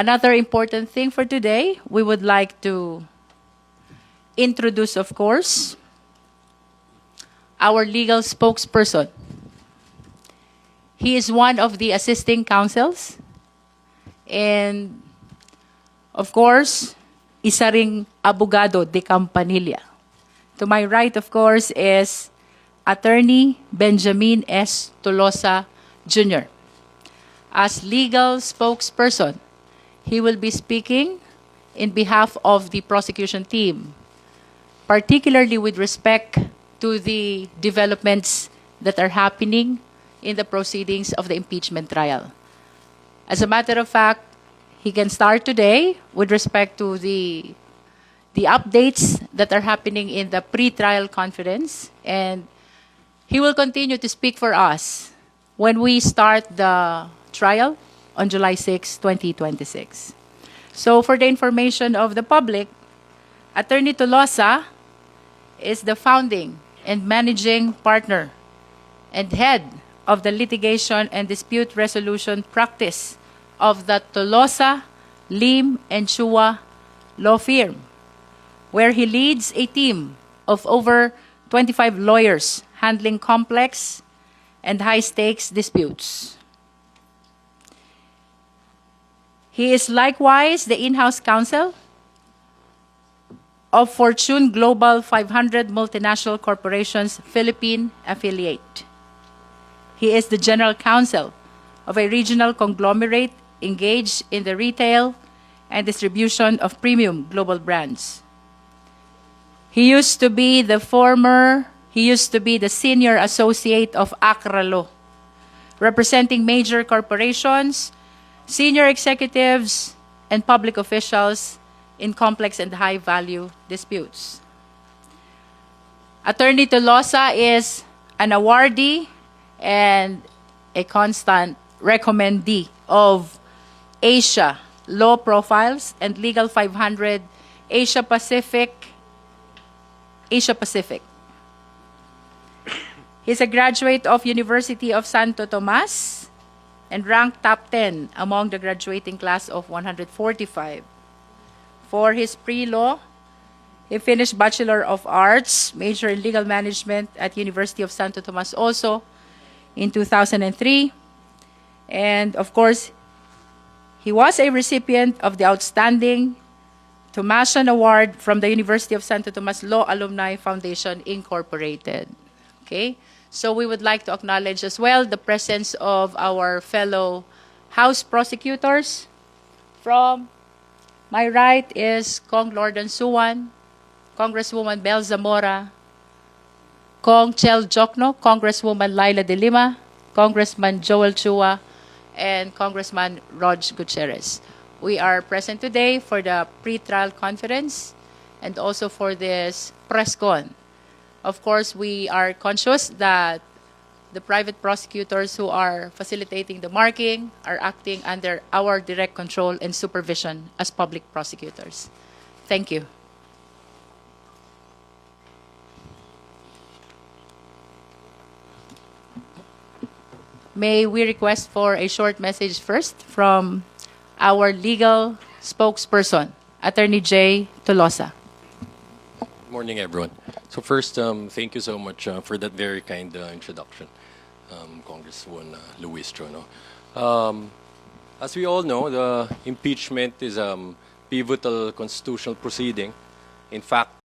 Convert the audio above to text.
Another important thing for today, we would like to introduce, of course, our legal spokesperson. He is one of the assisting counsels. And, of course, isa ring abogado de Campanilla. To my right, of course, is Attorney Benjamin S. Tolosa Jr. As legal spokesperson, he will be speaking in behalf of the prosecution team, particularly with respect to the developments that are happening in the proceedings of the impeachment trial. As a matter of fact, he can start today with respect to the updates that are happening in the pre-trial conference, and he will continue to speak for us when we start the trial on July 6, 2026. So for the information of the public, Attorney Tolosa is the founding and managing partner and head of the litigation and dispute resolution practice of the Tolosa, Lim, and Chua law firm, where he leads a team of over 25 lawyers handling complex and high-stakes disputes. He is likewise the in-house counsel of Fortune Global 500 Multinational Corporation's Philippine affiliate. He is the general counsel of a regional conglomerate engaged in the retail and distribution of premium global brands. He used to be the senior associate of Accra Law, representing major corporations, senior executives, and public officials in complex and high-value disputes. Attorney Tolosa is an awardee and a constant recommendee of Asia Law Profiles and Legal 500 Asia Pacific. He's a graduate of University of Santo Tomas and ranked top 10 among the graduating class of 145. For his pre-law, he finished Bachelor of Arts, major in Legal Management at University of Santo Tomas also in 2003. And of course, he was a recipient of the Outstanding Tomasian Award from the University of Santo Tomas Law Alumni Foundation, Incorporated. Okay? So we would like to acknowledge as well the presence of our fellow House prosecutors. From my right is Kong Lordan Suwan, Congresswoman Bel Zamora, Kong Chel Jokno, Congresswoman Laila de Lima, Congressman Joel Chua, and Congressman Rog Gutierrez. We are present today for the pre-trial conference and also for this press con. Of course, we are conscious that the private prosecutors who are facilitating the marking are acting under our direct control and supervision as public prosecutors. Thank you. May we request for a short message first from our legal spokesperson, Attorney J. Tolosa. Good morning, everyone. So first, thank you so much for that very kind introduction, Congresswoman Luistro. No? As we all know, the impeachment is a pivotal constitutional proceeding. In fact,